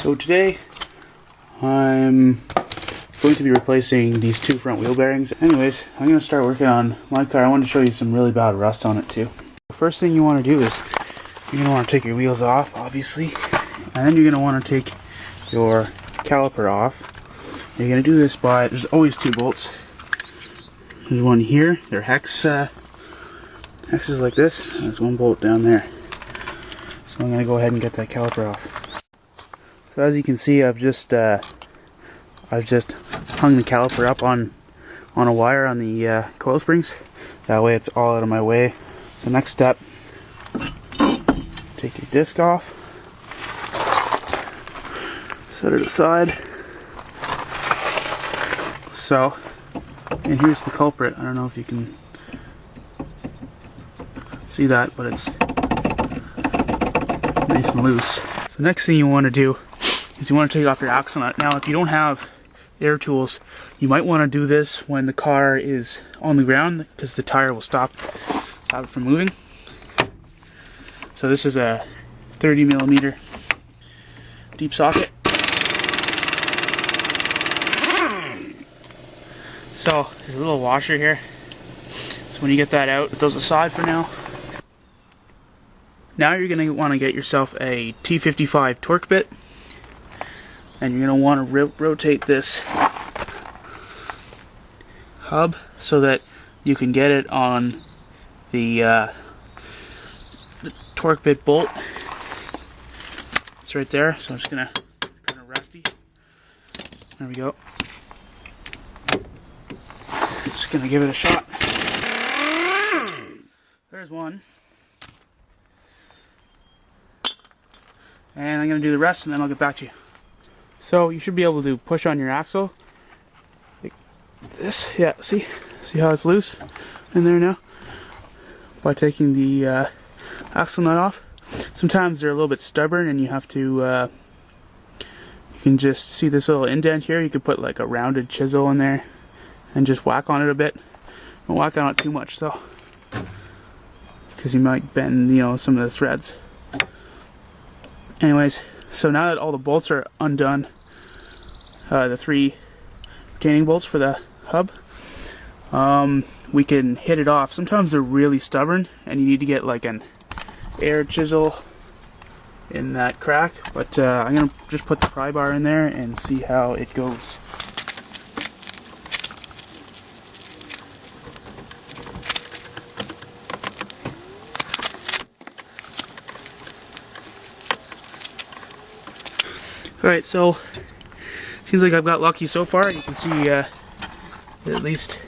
So today I'm going to be replacing these two front wheel bearings. Anyways, I'm going to start working on my car. I want to show you some really bad rust on it too. The first thing you want to do is you're going to want to take your wheels off, obviously, and then you're going to want to take your caliper off. You're going to do this by, there's always two bolts. There's one here, they're hexes like this, and there's one bolt down there. So I'm going to go ahead and get that caliper off. So as you can see, I've just hung the caliper up on a wire on the coil springs. That way it's all out of my way. The next step, take your disc off, set it aside. So, and here's the culprit. I don't know if you can see that, but it's nice and loose. So next thing you want to do is you want to take off your axle nut. Now if you don't have air tools, you might want to do this when the car is on the ground, because the tire will stop it from moving. So this is a 30mm deep socket. So there's a little washer here. So when you get that out, put those aside for now. Now you're going to want to get yourself a T55 torque bit. And you're going to want to rotate this hub so that you can get it on the torque bit bolt. It's right there, so I'm just going to, kind of rusty. There we go. Just going to give it a shot. There's one. And I'm going to do the rest and then I'll get back to you. So you should be able to push on your axle like this. Yeah, see how it's loose in there now? By taking the axle nut off. Sometimes they're a little bit stubborn and you have to, you can just see this little indent here. You could put like a rounded chisel in there and just whack on it a bit. Don't whack on it too much though, because you might bend, you know, some of the threads. Anyways, so now that all the bolts are undone, the 3 retaining bolts for the hub, we can hit it off. Sometimes they're really stubborn and you need to get like an air chisel in that crack, but I'm going to just put the pry bar in there and see how it goes. Alright, so seems like I've got lucky so far. You can see at least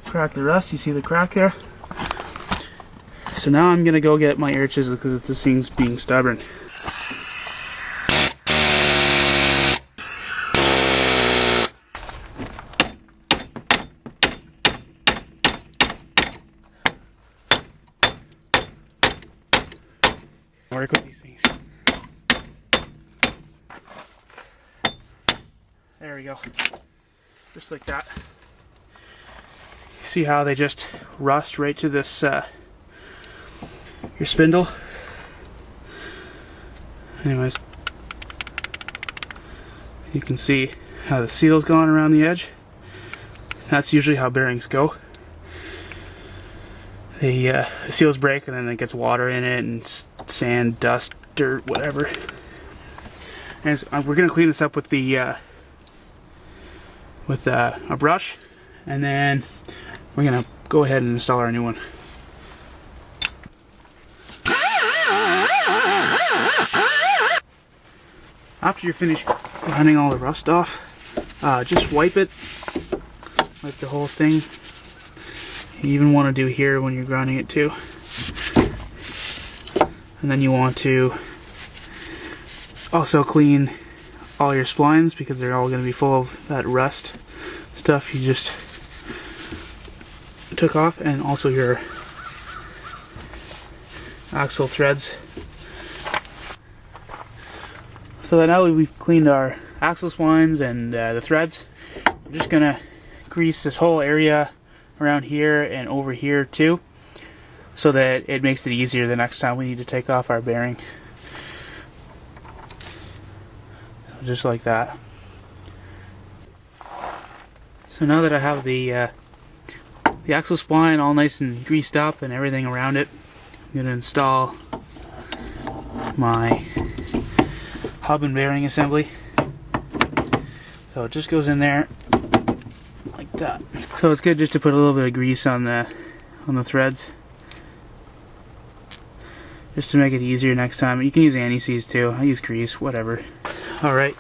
crack the rust. You see the crack there? So now I'm going to go get my air chisel because this thing's being stubborn. Work with these things. There we go. Just like that. See how they just rust right to this your spindle. Anyways, you can see how the seal's gone around the edge. That's usually how bearings go. The seals break and then it gets water in it and sand, dust, dirt, whatever. And we're gonna clean this up with the a brush, and then we're gonna go ahead and install our new one. After you're finished grinding all the rust off, just wipe it, wipe the whole thing. You even want to do here when you're grinding it too. And then you want to also clean all your splines because they're all going to be full of that rust stuff you just took off, and also your axle threads. So that now we've cleaned our axle splines and the threads, I'm just going to grease this whole area around here and over here too, so that it makes it easier the next time we need to take off our bearing. just like that. So now that I have the axle spline all nice and greased up and everything around it, I'm going to install my hub and bearing assembly. So it just goes in there like that. So it's good just to put a little bit of grease on the threads, just to make it easier next time. You can use anti-seize too. I use grease, whatever. Alright.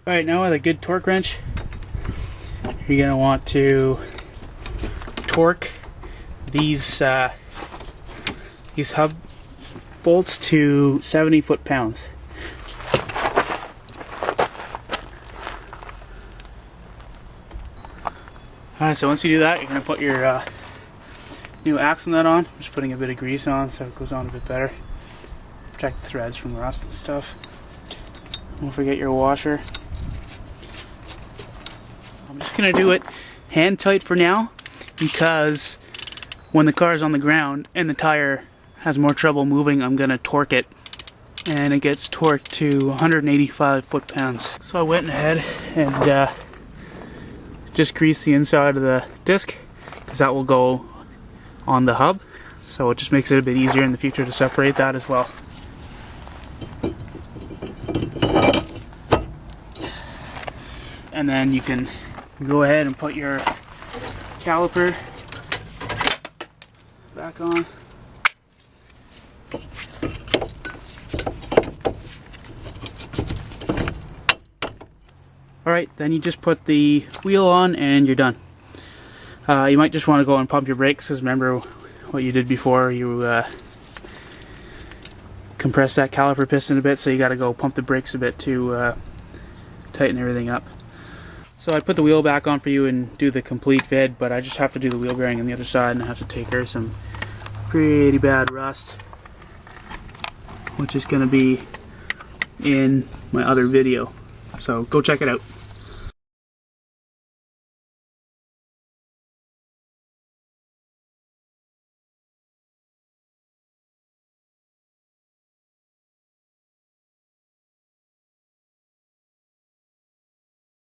Alright, now with a good torque wrench, you're going to want to torque these hub bolts to 70 foot-pounds. Alright, so once you do that, you're going to put your new axle nut on. I'm just putting a bit of grease on so it goes on a bit better. Protect the threads from rust and stuff. Don't forget your washer. I'm just going to do it hand tight for now, because when the car is on the ground and the tire has more trouble moving, I'm going to torque it, and it gets torqued to 185 foot-pounds. So I went ahead and just greased the inside of the disc, because that will go on the hub, so it just makes it a bit easier in the future to separate that as well. And then you can go ahead and put your caliper back on. Alright, then you just put the wheel on and you're done. You might just want to go and pump your brakes, because remember what you did before, you compressed that caliper piston a bit, so you got to go pump the brakes a bit to tighten everything up. So I put the wheel back on for you and do the complete vid, but I just have to do the wheel bearing on the other side, and I have to take care of some pretty bad rust, which is going to be in my other video. So go check it out.